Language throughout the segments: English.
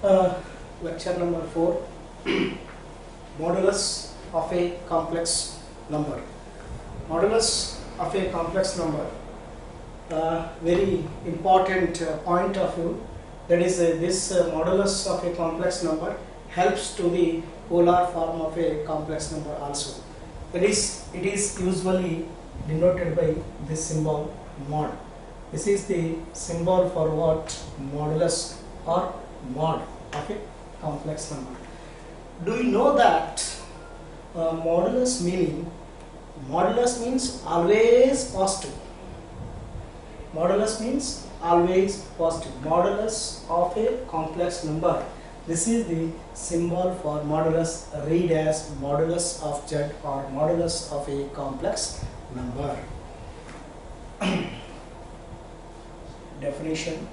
Uh, Lecture number 4, Modulus of a complex number. Modulus of a complex number, very important point of view, that is this modulus of a complex number helps to the polar form of a complex number also. That is, it is usually denoted by this symbol mod. This is the symbol for what? Modulus or mod of a complex number. Do you know that modulus means always positive. Modulus means always positive. Modulus of a complex number. This is the symbol for modulus. Read as modulus of Z or modulus of a complex number. Definition.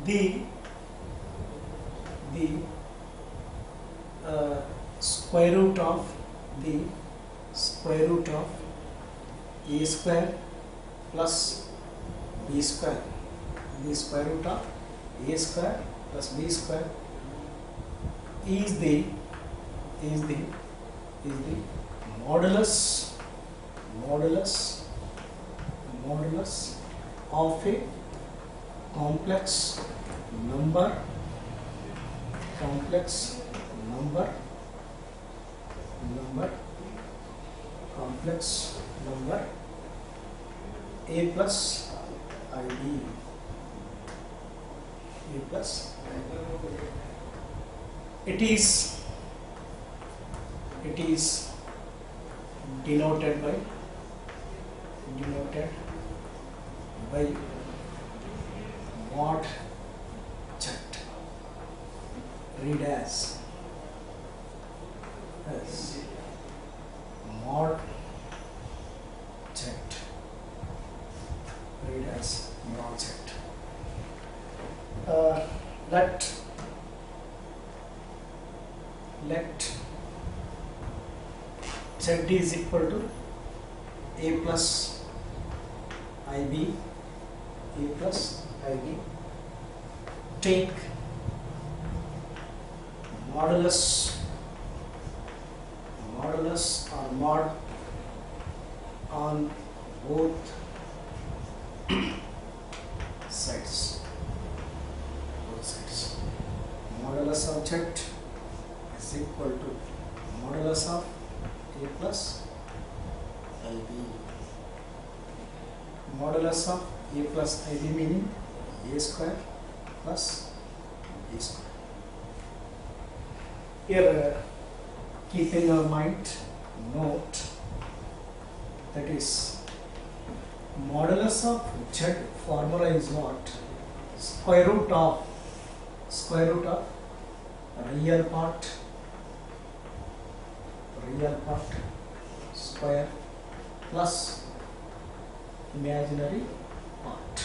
The square root of a square plus b square. The square root of a square plus b square is the modulus of a complex number a plus ib. It is denoted by mod Z. Read as mod Z. Read as mod Z. Let Z is equal to a plus ib. Take modulus or mod on both sides. Modulus of Z is equal to modulus of a plus ib. Modulus of a plus ib meaning a square plus b square. Here, keep in your mind, note that is modulus of Z formula is what? Square root of real part square plus imaginary part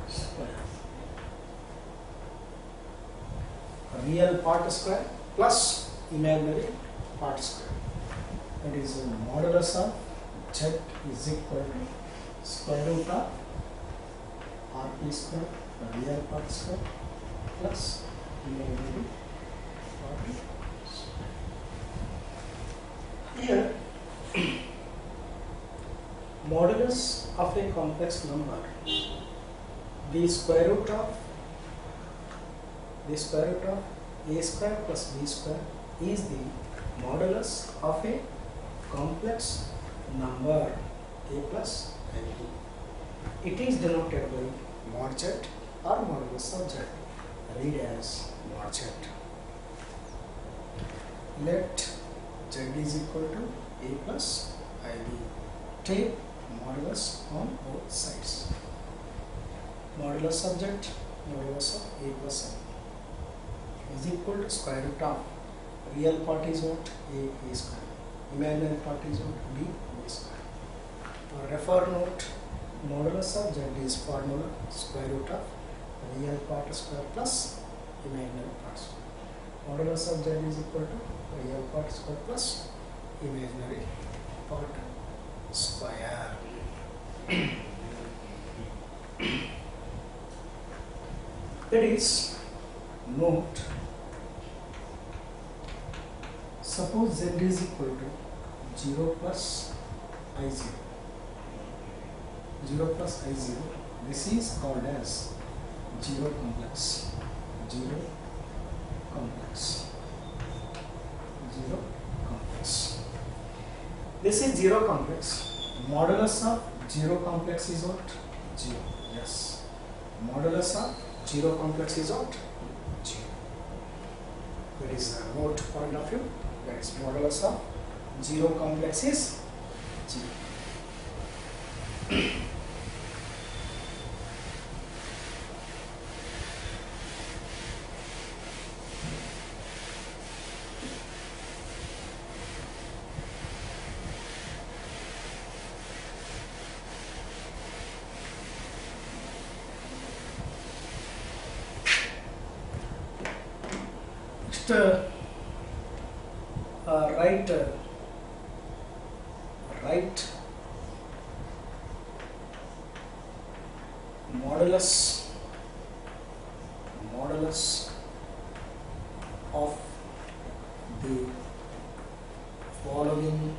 square. Real part square plus imaginary part square. That is modulus of Z is equal to square root of rp square, real part square plus imaginary part square. Here, modulus of a complex number, the square root of a square plus b square is the modulus of a complex number a plus ib. It is denoted by mod Z or modulus of Z. Read as mod Z. Let Z is equal to a plus ib. Take modulus on both sides. Modulus of Z, modulus of a plus ib is equal to square root of real part is what? A square. Imaginary part is what? B square. Refer note, modulus of Z is formula square root of real part square plus imaginary part square. Modulus of Z is equal to real part square plus imaginary part square. That is, note, suppose z is equal to 0 plus I0. 0 plus I0, this is called as 0 complex. 0 complex. 0 complex. This is 0 complex. Modulus of 0 complex is what? 0. Yes. Modulus of 0 complex is what? 0. That is a note point of view. That is modulus of 0 complex is 0. Write modulus of the following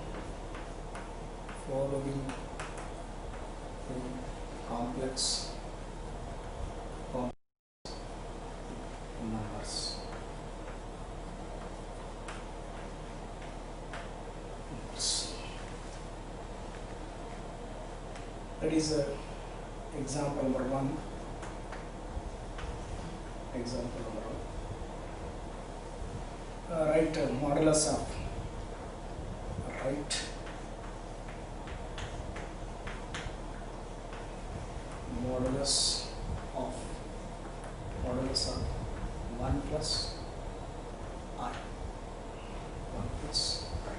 complex numbers. That is example number 1. Example number 1. Write modulus of modulus of 1 plus I. 1 plus I.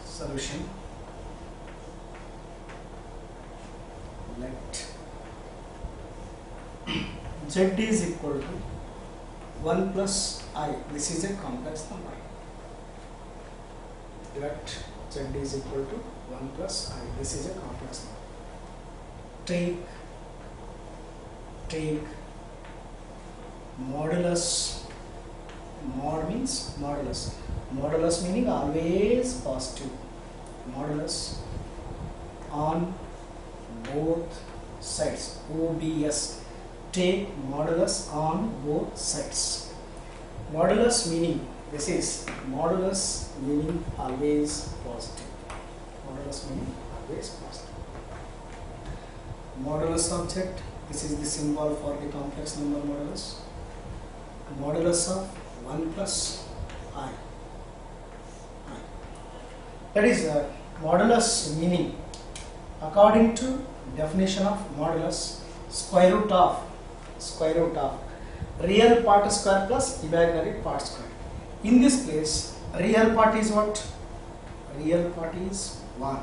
Solution. Let z is equal to 1 plus I. This is a complex number. Let z is equal to 1 plus I. This is a complex number. Take modulus. Mod means modulus. Modulus meaning always positive. Modulus on both sides. ODS. Take modulus on both sides. Modulus meaning, this is modulus meaning always positive. Modulus meaning always positive. Modulus object, this is the symbol for the complex number modulus. Modulus of 1 plus I. That is modulus meaning, according to definition of modulus, square root of real part square plus imaginary part square. In this place, real part is what? Real part is 1.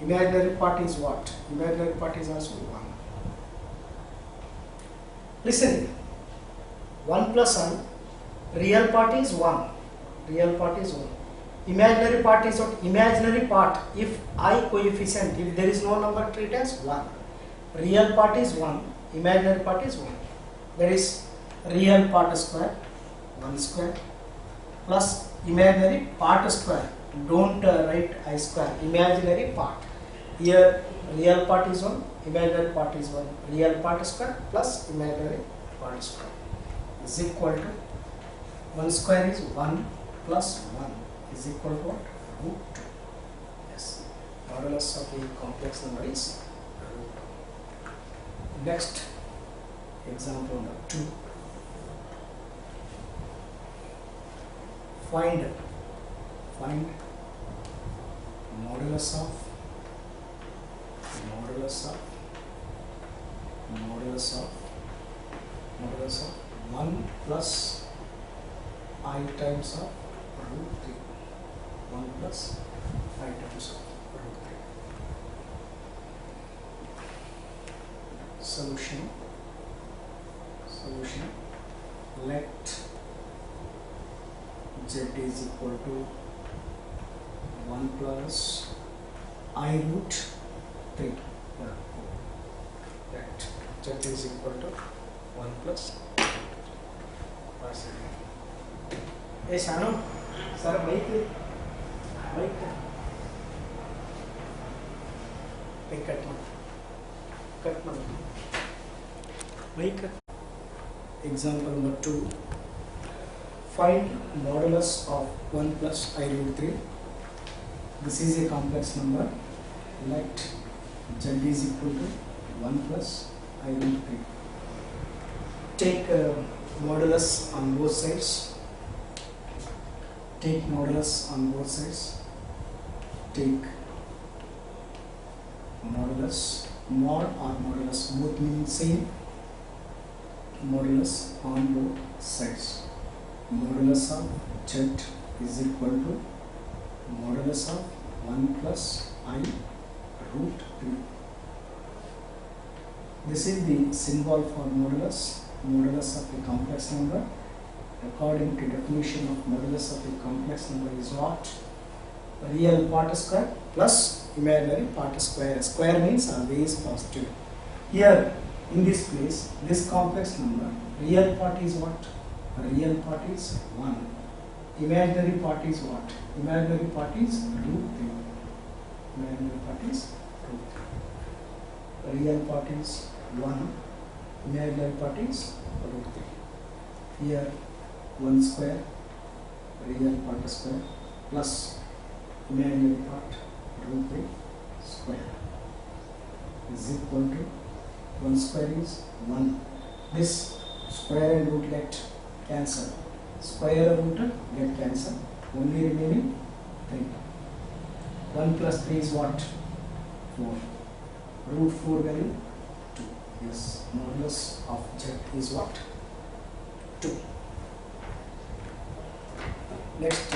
Imaginary part is what? Imaginary part is also 1. Listen, 1 plus I, real part is 1. Real part is 1. Imaginary part is what? Imaginary part, if I coefficient, if there is no number, treat as 1. Real part is 1. Imaginary part is 1. That is real part square, 1 square, plus imaginary part square. Don't write I square. Imaginary part. Here real part is 1, imaginary part is 1. Real part square plus imaginary part square is equal to 1 square is 1 plus 1 is equal to what? Root 2. Yes. Modulus of a complex number is root 2. Next example number 2. Find modulus of 1 plus I times of root 3. 1 plus I times of root 3. Solution. Let z is equal to 1 plus I root 3. Z is equal to 1 plus. Hey Shanu, sir, mic. Hey, cut man. Mic. Example number 2. Find modulus of 1 plus I root 3. This is a complex number. Let Z is equal to 1 plus I root 3. Take modulus on both sides. Take modulus on both sides. Take modulus, mod or modulus, both mean same. Modulus on both sides. Modulus of Z is equal to modulus of 1 plus I root 3. This is the symbol for modulus. Modulus of a complex number, according to definition of modulus of a complex number, is what? Real part square plus imaginary part square. Square means always positive. Here in this place, this complex number, real part is what? Real part is 1. Imaginary part is what? Imaginary part is root 3. Imaginary part is root 3. Real part is 1. Imaginary part is root 3. Here 1 square, real part square, plus imaginary part root 3 square is equal to 1 square is 1. This square and root get cancel. Square and root get cancel. Only remaining 3. 1 plus 3 is what? 4. Root 4 value 2. Yes, modulus of Z is what? 2. Next,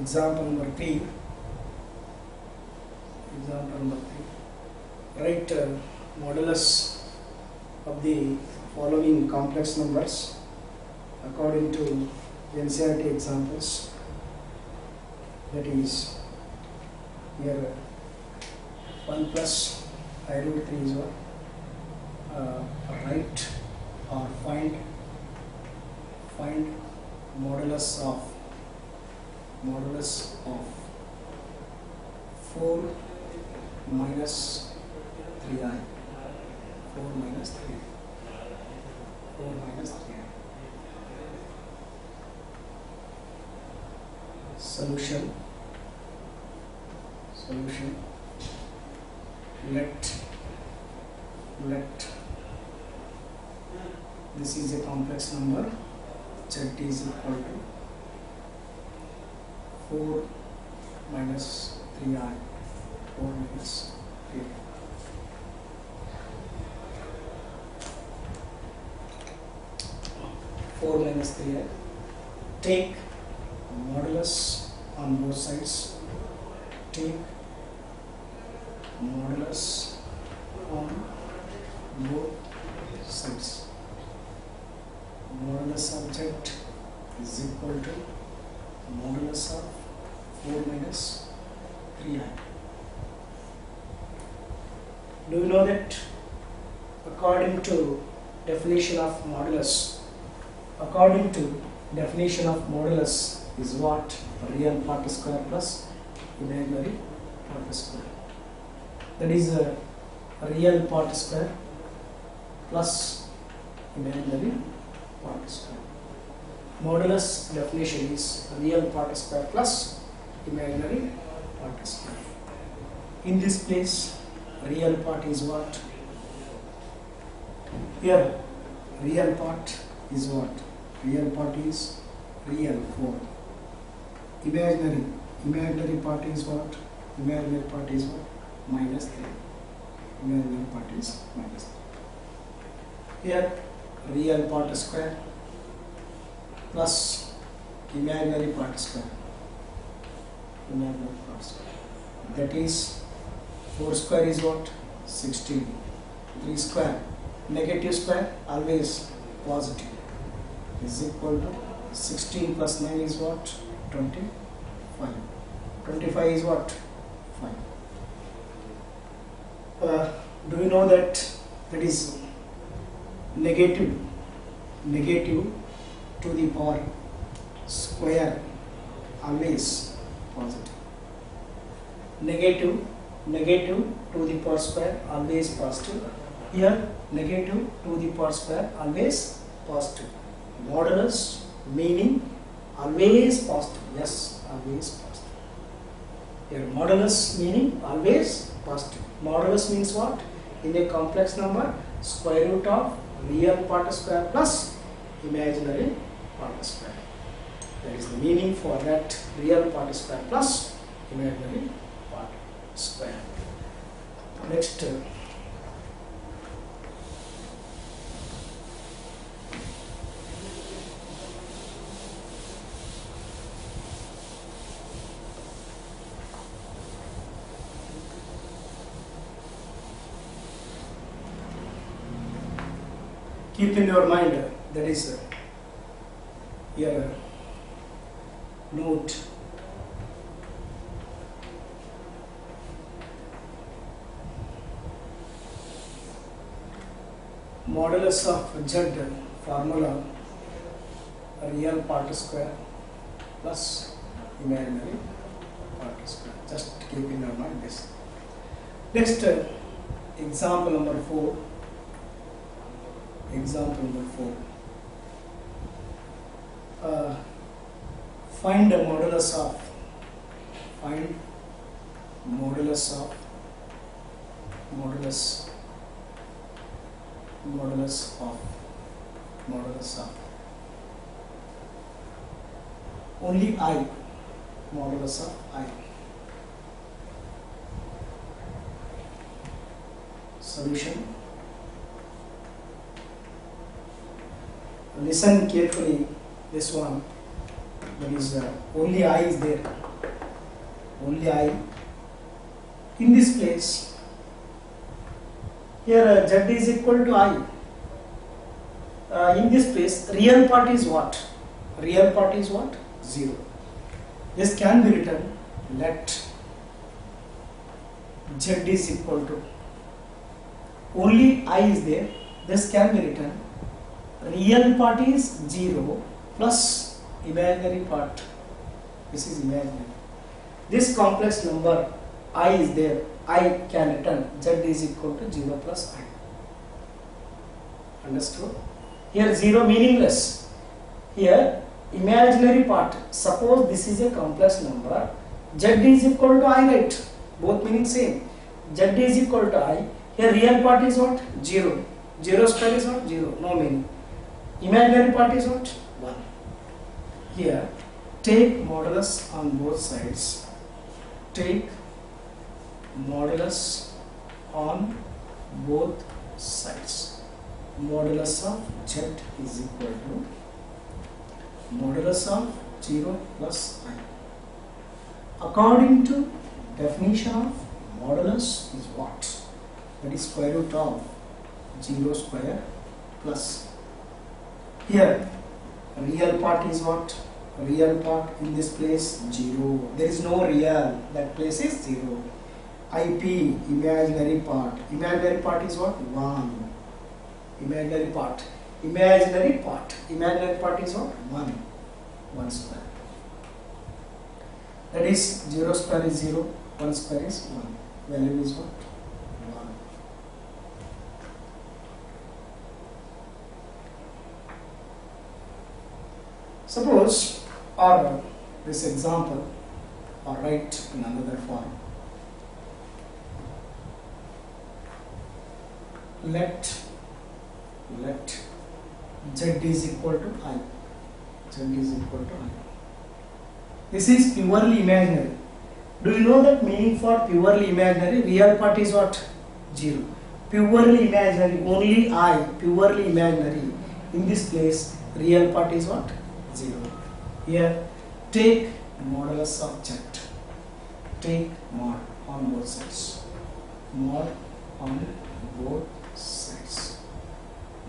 example number 3. Example number 3. Write modulus of the following complex numbers according to NCERT examples. That is, here 1 plus I root 3 is what? Write or find modulus of 4 minus 3i. 4 minus 3. 4 minus 3i. Solution. Let this is a complex number. Z is equal to 4 minus 3i. 4 minus 3i. Take modulus on both sides. Take modulus on both sides. Modulus of Z is equal to modulus of 4 minus 3i. Do you know that according to definition of modulus, is what? Real part square plus imaginary part square. That is a real part square plus imaginary part square. Modulus definition is real part square plus imaginary part square. In this place, real part is what? Here, real part is what? Real part is real 4. Imaginary part is what? Imaginary part is what? Minus 3. Imaginary part is minus 3. Here, real part square plus imaginary part square. Imaginary part square. That is 4 square is what? 16. 3 square. Negative square always positive is equal to 16 plus 9 is what? 25. 25 is what? 5. Do you know that is negative to the power square always positive. Negative to the power square always positive. Here negative to the power square always positive. Modulus meaning always positive. Yes, always positive. Here modulus meaning always positive. Modulus means what? In a complex number, square root of real part square plus imaginary part square. That is the meaning for that real part square plus imaginary part square. Next, keep in your mind that is here note modulus of z formula real part square plus imaginary part square. Just keep in your mind this. Next, example number 4. Example number 4. Find the modulus of only I, modulus of I. Solution. Listen carefully this one. That is only I is there. Only I. In this place, here z is equal to I. In this place, real part is what? Real part is what? 0. This can be written, let z is equal to, only I is there. This can be written, real part is 0 plus imaginary part. This is imaginary. This complex number I is there. I can return z is equal to 0 plus I. Understood? Here 0 meaningless. Here imaginary part. Suppose this is a complex number. Z is equal to I, right? Both meaning same. Z is equal to I. Here real part is what? 0. 0 square is what? 0. No meaning. Imaginary part is what? 1. Here, take modulus on both sides. Take modulus on both sides. Modulus of z is equal to modulus of 0 plus I. According to definition of modulus is what? That is square root of 0 square plus. Here, real part is what? Real part in this place 0. There is no real. That place is 0. IP, imaginary part. Imaginary part is what? 1. Imaginary part. Imaginary part. Imaginary part is what? 1. 1 square. That is 0 square is 0. 1 square is 1. Value is what? 1. Suppose, or this example, or write in another form. Let z is equal to I. Z is equal to I. This is purely imaginary. Do you know that meaning for purely imaginary? Real part is what? 0. Purely imaginary, only I, purely imaginary. In this place, real part is what? 0. Here, take modulus of z. Take mod on both sides. Mod on both sides.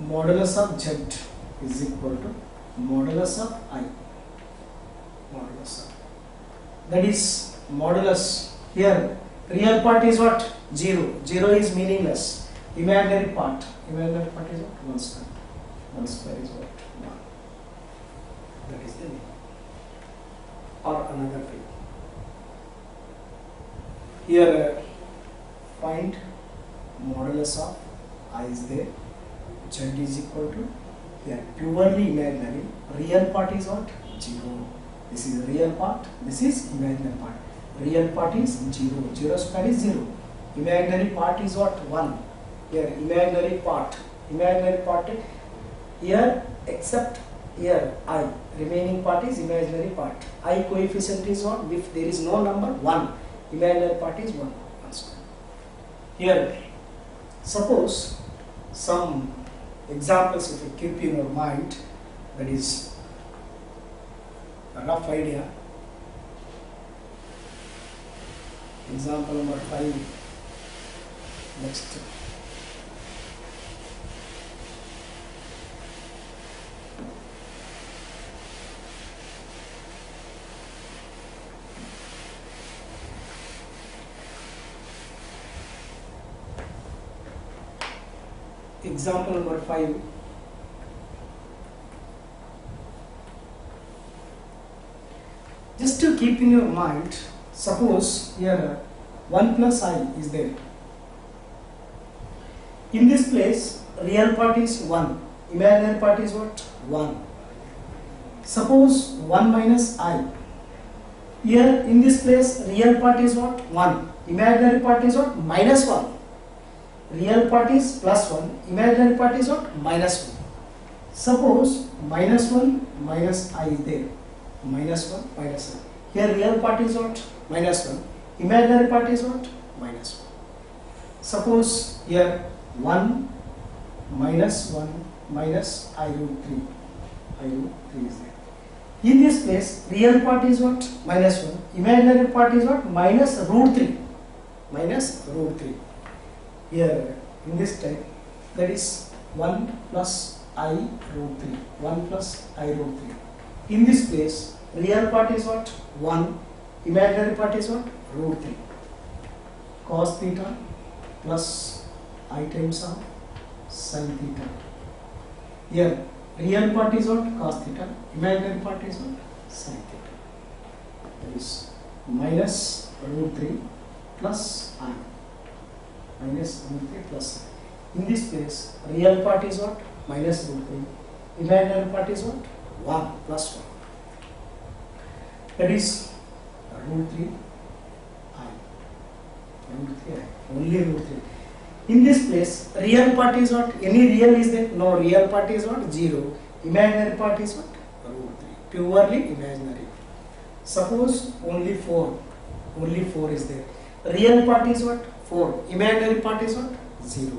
Modulus of z is equal to modulus of I. Modulus of. That is modulus. Here, real part is what? 0. 0 is meaningless. Imaginary part. Imaginary part is what? 1 square. 1 square is what? 1. That is the name. Or another way. Here, find modulus of I is there. Z is equal to, here purely imaginary. Real part is what? 0. This is real part. This is imaginary part. Real part is 0. 0 square is 0. Imaginary part is what? 1. Here imaginary part. Imaginary part here except here I. Remaining part is imaginary part. I coefficient is what? If there is no number, 1. Imaginary part is 1. 1 square. Here, suppose some examples if you keep in your mind, that is a rough idea. Example number 5. Next. Example number 5. Just to keep in your mind, suppose here 1 plus I is there. In this place, real part is 1. Imaginary part is what? 1. Suppose 1 minus I. Here in this place, real part is what? 1. Imaginary part is what? Minus 1. Real part is plus 1, imaginary part is what? Minus 1. Suppose minus 1 minus I is there. Minus 1 minus I. Here real part is what? Minus 1. Imaginary part is what? Minus 1. Suppose here 1 minus 1 minus I root 3. I root 3 is there. In this place, real part is what? Minus 1. Imaginary part is what? Minus root 3. Minus root 3. Here in this type, that is 1 plus I root 3. 1 plus I root 3. In this place, real part is what? 1. Imaginary part is what? Root 3. Cos theta plus I times of sin theta. Here, real part is what? Cos theta. Imaginary part is what? Sin theta. That is minus root 3 plus I. Minus root 3 plus I. In this place, real part is what? Minus root 3. Imaginary part is what? 1 plus 1. That is root 3 I. Root 3 I. Only root 3. In this place, real part is what? Any real is there? No, real part is what? 0. Imaginary part is what? Root 3. Purely imaginary. Suppose only 4. Only 4 is there. Real part is what? 4. Imaginary part is what? 0.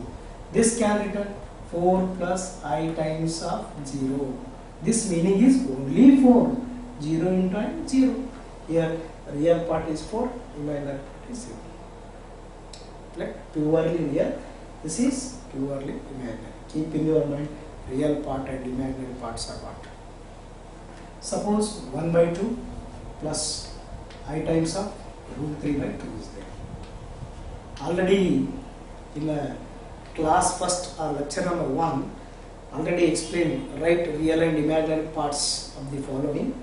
This can return 4 plus I times of 0. This meaning is only 4. 0 into I, 0. Here real part is 4, imaginary part is 0. Like purely real, this is purely imaginary. Keep in your mind, real part and imaginary parts are what? Suppose 1 by 2 plus I times of root 3 by 2 is there. Already in a class first or lecture number 1, already explained, write real and imaginary parts of the following.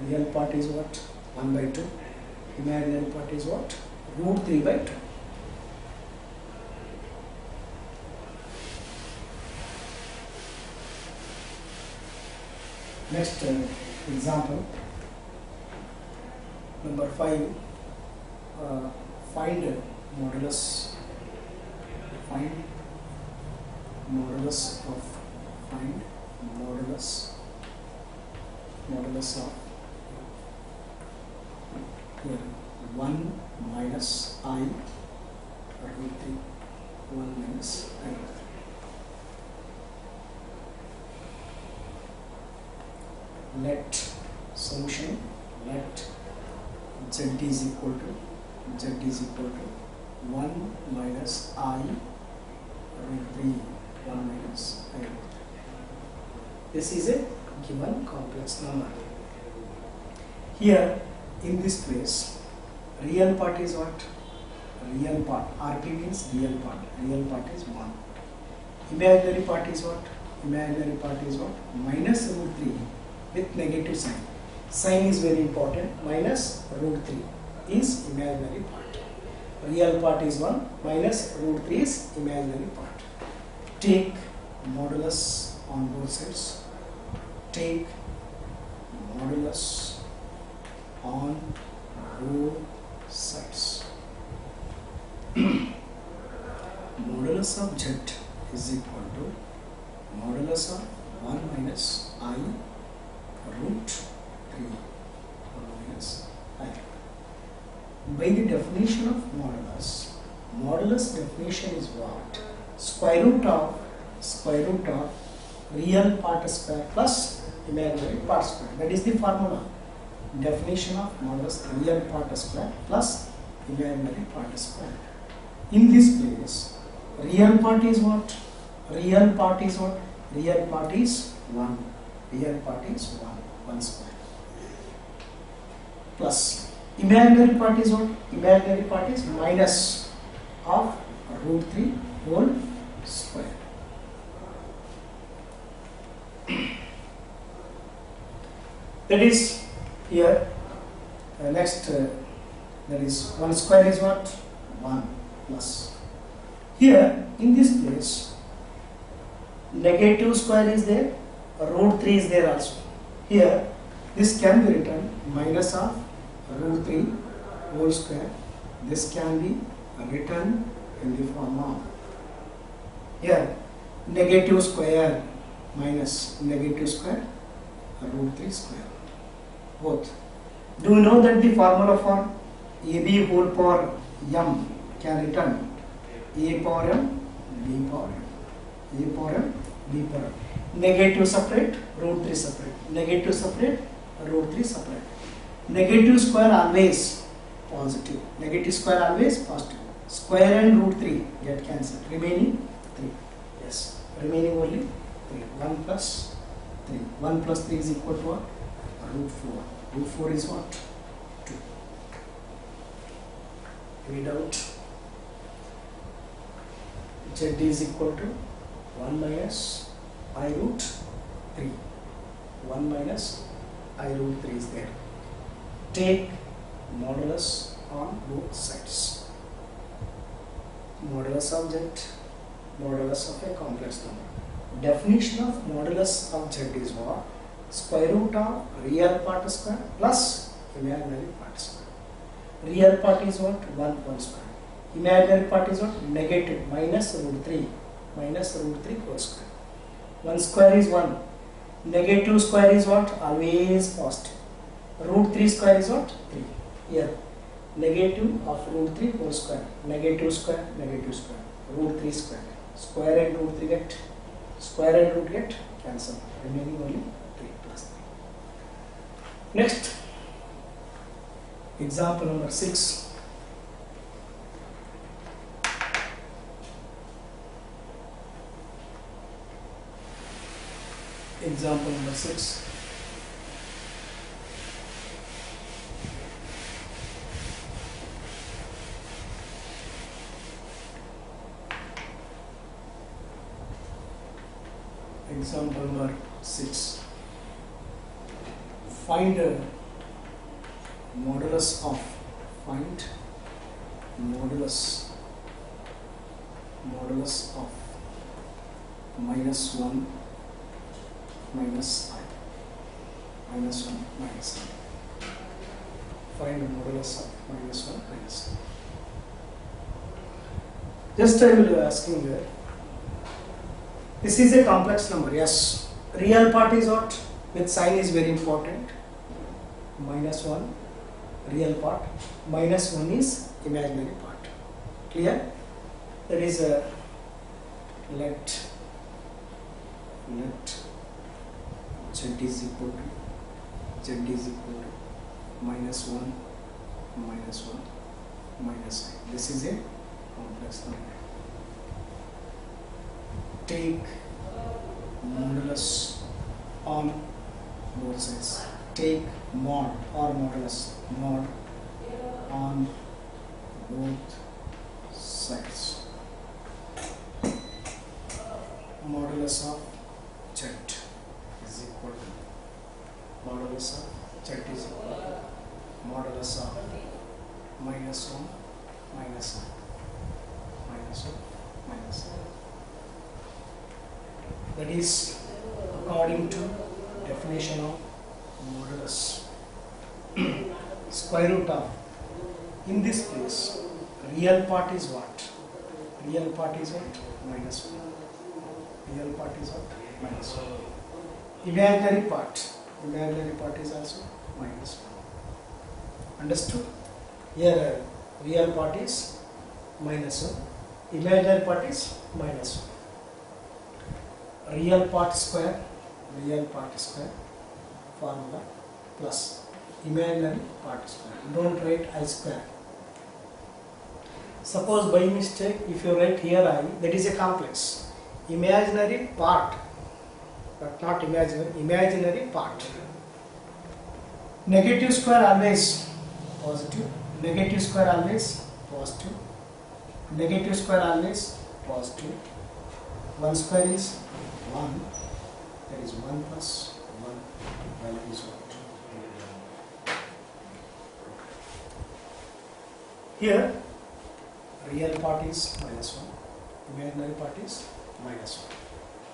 Real part is what? 1 by 2. Imaginary part is what? Root 3 by 2. Next example, number 5. Find modulus. Find modulus of. Find modulus. Modulus of. Here 1 minus I root 3. 1 minus I root 3. let solution, let z is equal to 1 minus I root 3, 1 minus I root 3. This is a given complex number. Here in this place, real part is what? Real part, RP means real part is 1. Imaginary part is what? Imaginary part is what? Minus root 3 with negative sign. Sign is very important. Minus root 3 is imaginary part. Real part is 1. Minus root 3 is imaginary part. Take modulus on both sides. Take modulus on both sides. Modulus of z is equal to modulus of 1 minus I root 3, 1 minus I. By the definition of modulus, modulus definition is what? Square root of real part square plus imaginary part square. That is the formula. Definition of modulus: real part square plus imaginary part square. In this place, real part is what? Real part is what? Real part is 1. Real part is 1 square. Plus imaginary part is what? Imaginary part is minus of root 3 whole square. That is here. Next, that is 1 square is what? 1 plus. Here in this place, negative square is there, root 3 is there also. Here this can be written minus of root 3 whole square. This can be written in the form of here negative square minus negative square root 3 square. Both. Do you know that the formula for AB whole power m can return A power m, B power m, A power m, B power m. Negative separate, root 3 separate. Negative separate, root 3 separate. Negative square always positive. Negative square always positive. Square and root 3 get cancelled. Remaining 3. Yes. Remaining only 3. 1 plus 3. 1 plus 3 is equal to what? Root 4. Root 4 is what? 2. Read out. Z is equal to 1 minus I root 3. 1 minus I root 3 is there. Take modulus on both sides. Modulus of z, modulus of a complex number. Definition of modulus of z is what? Square root of real part square plus imaginary part square. Real part is what? 1 whole square. Imaginary part is what? Negative minus root 3 whole square. 1 square is 1. Negative square is what? Always positive. Root 3 square is what? 3. Here negative of root 3 whole square. Negative square, root 3 square. Square and root 3 get, square and root get cancelled. Remaining only 3 plus 3. Next, example number 6. Example number 6. Example number 6. Find modulus of minus 1 minus I. Minus 1 minus I. Find the modulus of minus 1 minus I. Just I will asking here. This is a complex number. Yes. Real part is what? With sign is very important. Minus 1 real part. Minus 1 is imaginary part. Clear? That is a let z is equal to z is equal to minus 1, minus 1, minus I. This is a complex number. Take modulus on both sides. Take mod or modulus, mod on both sides. Modulus of z is equal to modulus of z is equal to modulus of minus 1 minus 1 minus 1 minus 1. That is according to definition of modulus. Square root of, in this place, real part is what? Real part is what? Minus 1. Real part is what? Minus 1. Imaginary part is also minus 1. Understood? Here real part is minus 1. Imaginary part is minus 1. Real part square formula plus imaginary part square. Don't write I square. Suppose by mistake if you write here I, that is a complex. Imaginary part, but not imaginary part. Negative square always positive, negative square always positive, negative square always positive. 1 square is 1, that is 1 plus 1 value is 1. Here real part is minus 1, imaginary part is minus 1.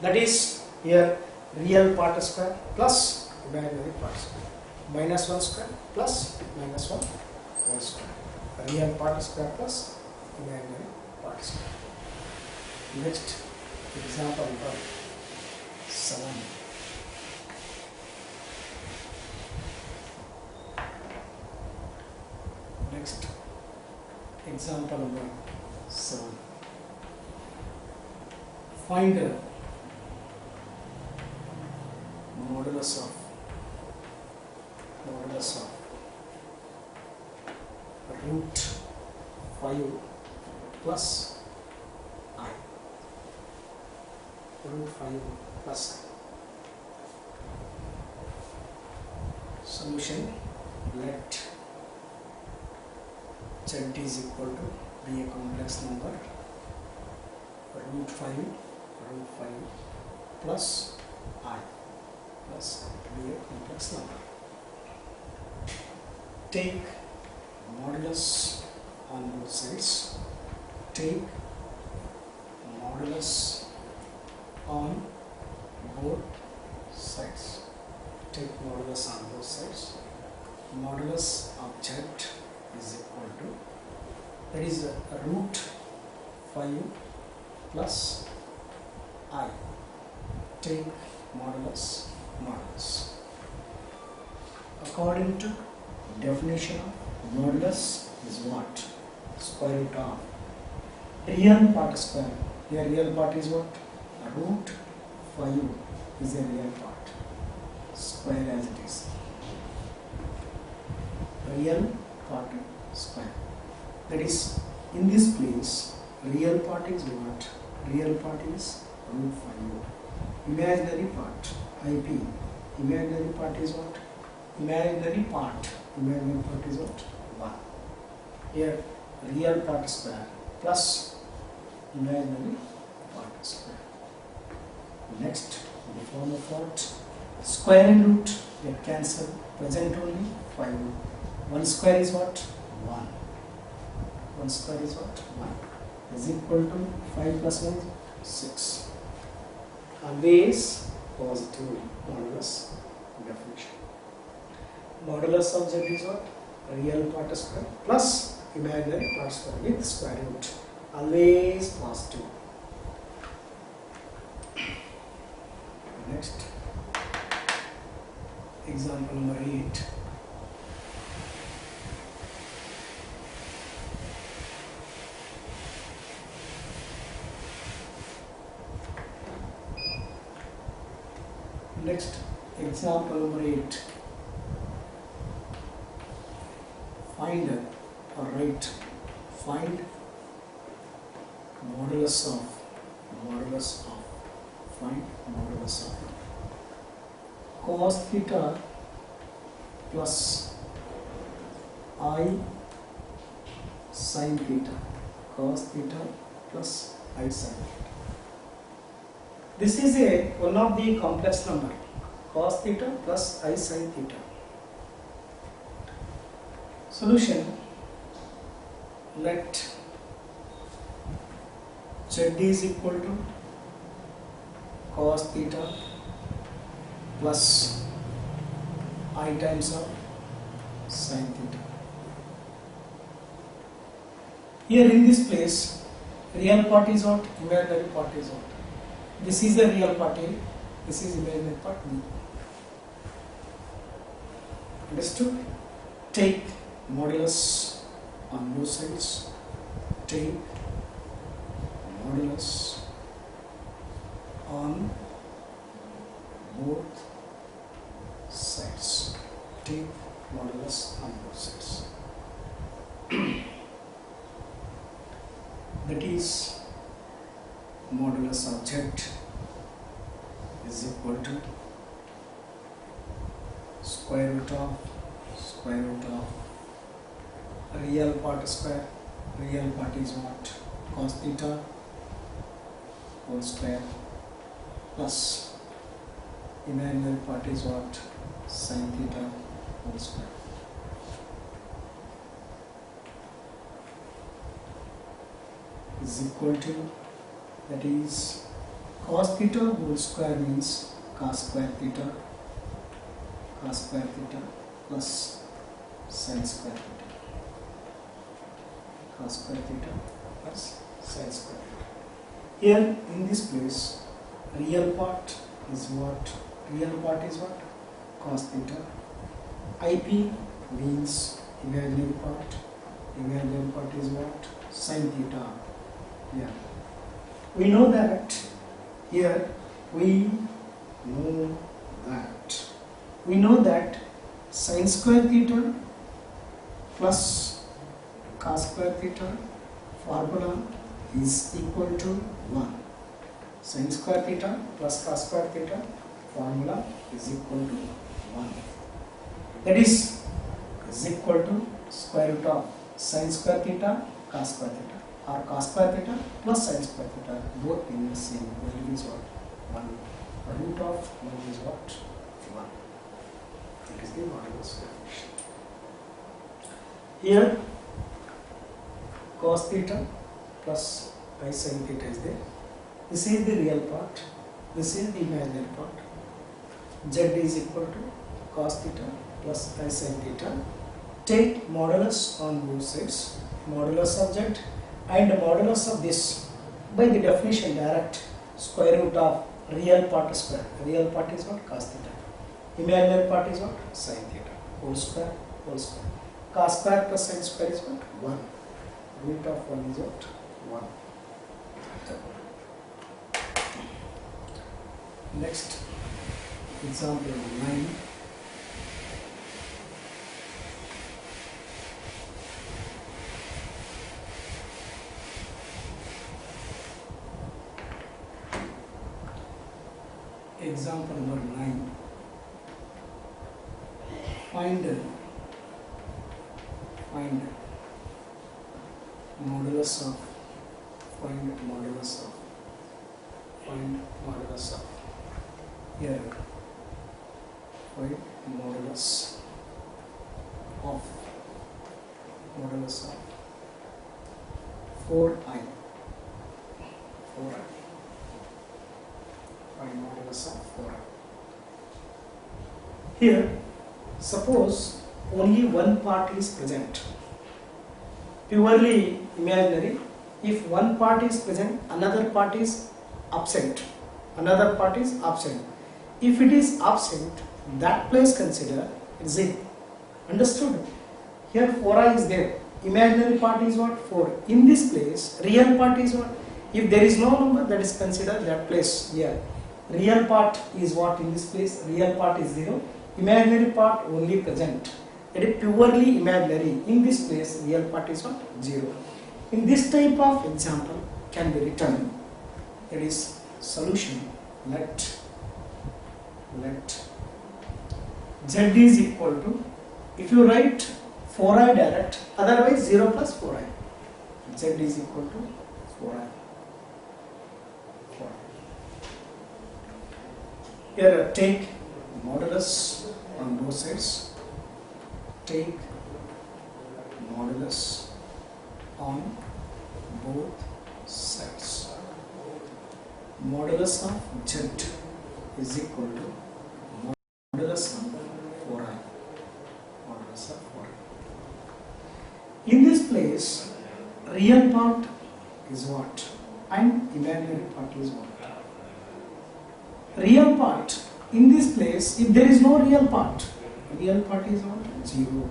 That is here real part square plus imaginary part square. Minus 1 square plus minus 1 whole square. Real part square plus imaginary part square. Next example number 7. Next example number 7. Find modulus of root 5 plus I. Root 5 plus I. Solution: let z is equal to be a complex number. Root 5 plus I plus be a complex number. Take modulus on both sides. Take modulus on both sides. Take modulus on both sides. Modulus of z is equal to, that is root 5 plus I. Take modulus. According to definition of modulus is what? Square root of real part square. Here real part is what? Root 5 is a real part. Square as it is. Real part square. That is, in this place, real part is what? Real part is root 5. Imaginary part, IP. Imaginary part is what? Imaginary part is what? 1. Here, real part square plus imaginary part square. Next, the form of what? Square and root get cancelled. Present only 5. 1 square is what? 1. 1 square is what? 1. Is equal to 5 plus 1 is 6. Always positive modulus definition. Modulus of z is what? Real part square plus imaginary part square with square root. Always positive. Next, example number 8. Next, example number 8. find or write, find modulus of find modulus of cos theta plus I sin theta, cos theta plus I sin theta. This is one of the complex number, cos theta plus I sin theta. Solution: let Z is equal to cos theta plus I times of sin theta. Here in this place, real part is what, imaginary part is what. This is the real part A, this is imaginary part B. Understood? Take modulus on both sides. Take modulus on both sides. Take modulus on both sides. That is, modulus of Z is equal to square root of real part square. Real part is what? Cos theta whole square plus imaginary part is what? Sin theta whole square. Is equal to, that is, cos theta whole square means cos square theta plus sin square theta, cos square theta plus sin square theta. Here in this place, real part is what? Cos theta. IP means imaginary part is what? Sin theta. Yeah. We know that sin square theta plus cos square theta formula is equal to 1. Sin square theta plus cos square theta formula is equal to 1. That is equal to square root of sin square theta cos square theta, or cos square theta plus sin square theta, both in the same value is what? 1. Root of 1 is what? 1. That is the modulus coefficient. Here cos theta plus I sin theta is there. This is the real part, this is the imaginary part. Z is equal to cos theta plus I sin theta. Take modulus on both sides, modulus of Z and modulus of this, by the definition direct, square root of real part square. Real part is what? Cos theta. Imaginary part is what? Sin theta. Whole square. Cos square plus sin square is what? 1. Root of 1 is what? 1. Next, example 9. Example number 9. Find modulus of here. Find modulus of 4i. Find modulus of 4i. Here, suppose only one part is present, purely imaginary. If one part is present, another part is absent. If it is absent, that place consider Z. Understood? Here 4i is there. Imaginary part is what? 4. In this place, real part is what? If there is no number, that is considered that place here. Real part is what in this place? Real part is 0. Imaginary part only present. It is purely imaginary. In this place, real part is what? 0. In this type of example can be written, it is solution. Let z is equal to, if you write 4i direct, otherwise 0 plus 4i. Z is equal to 4i. Here take modulus on both sides. Take modulus on both sides. Modulus of z is equal to modulus of 4i. Modulus of 4i. In this place, real part is what? And imaginary part is what? Real part, in this place, if there is no real part is what? 0.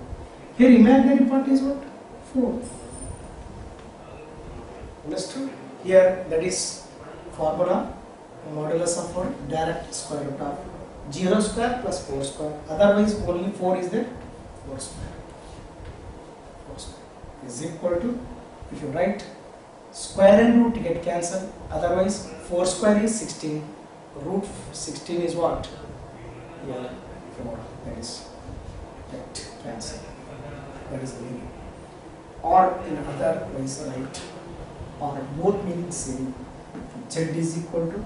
Here imaginary part is what? 4. Understood? Here that is formula, modulus of 4, direct square root of 0 square plus 4 square. Otherwise only 4 is there, 4 square. 4 square is equal to, if you write square and root get cancelled, otherwise 4 square is 16. Root 16 is what? Yeah, 4. That is get cancelled. That is the meaning. Or in other ways, right? Or both meaning same. Z is equal to,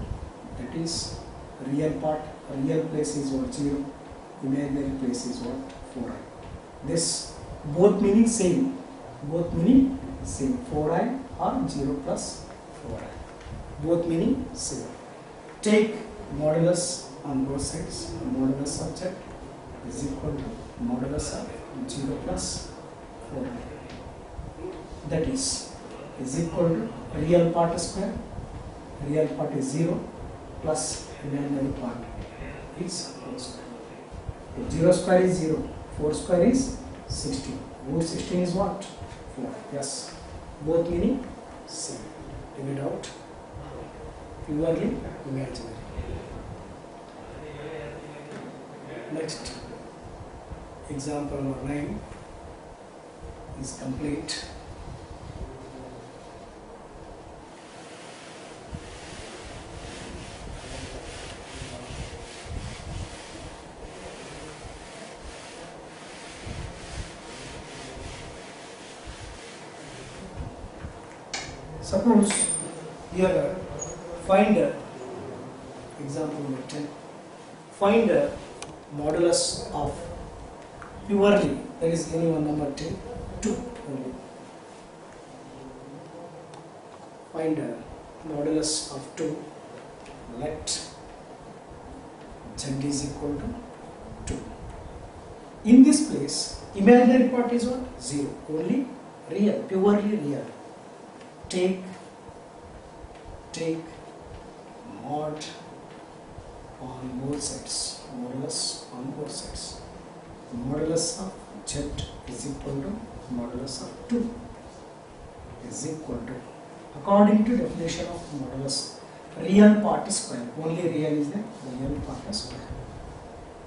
that is real part, real place is what? 0. Imaginary place is what? 4i. This both meaning same. Both meaning same. 4i or 0 plus 4i. Both meaning same. Take modulus on both sides. Modulus of z is equal to modulus of 0 plus 4i. That is equal to real part square. Real part is 0 plus imaginary part is 4 square. If 0 square is 0, 4 square is 16. Root 16 is what? 4. Yes. Both meaning same. Any doubt? Purely imaginary. Next, example number 9 is complete. Suppose here find example number 10. Find modulus of purely, there is any one number 10, 2 only. Find modulus of 2. Let z is equal to 2. In this place, imaginary part is what? 0. Only real, purely real. Take mod on both sides. Modulus on both sides. Modulus of z is equal to modulus of 2 is equal to, according to definition of modulus, real part is square. Only real is the real part is square.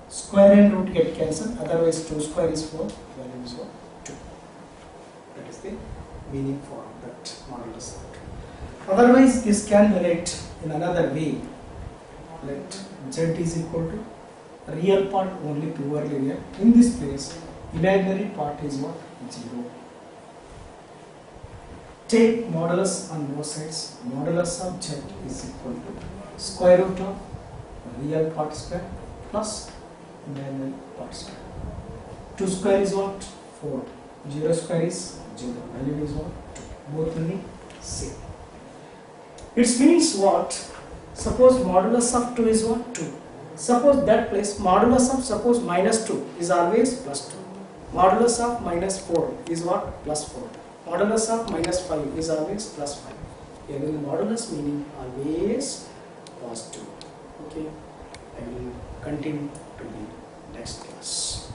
Square and root get cancelled. Otherwise 2 square is 4. Value is what? 2. That is the meaning for that modulus of 2. Otherwise this can relate in another way. Let z is equal to real part only purely real. In this place, imaginary part is what? 0. Take modulus on both sides. Modulus of z is equal to square root of real part square plus imaginary part square. 2 square is what? 4. 0 square is 0. Value is what? 2. Both meaning same. It means what? Suppose modulus of 2 is what? 2. Suppose that place, modulus of suppose minus 2 is always plus 2. Modulus of minus 4 is what? Plus 4. Modulus of minus 5 is always plus 5. Here in modulus meaning always positive. Okay. I will continue to the next class.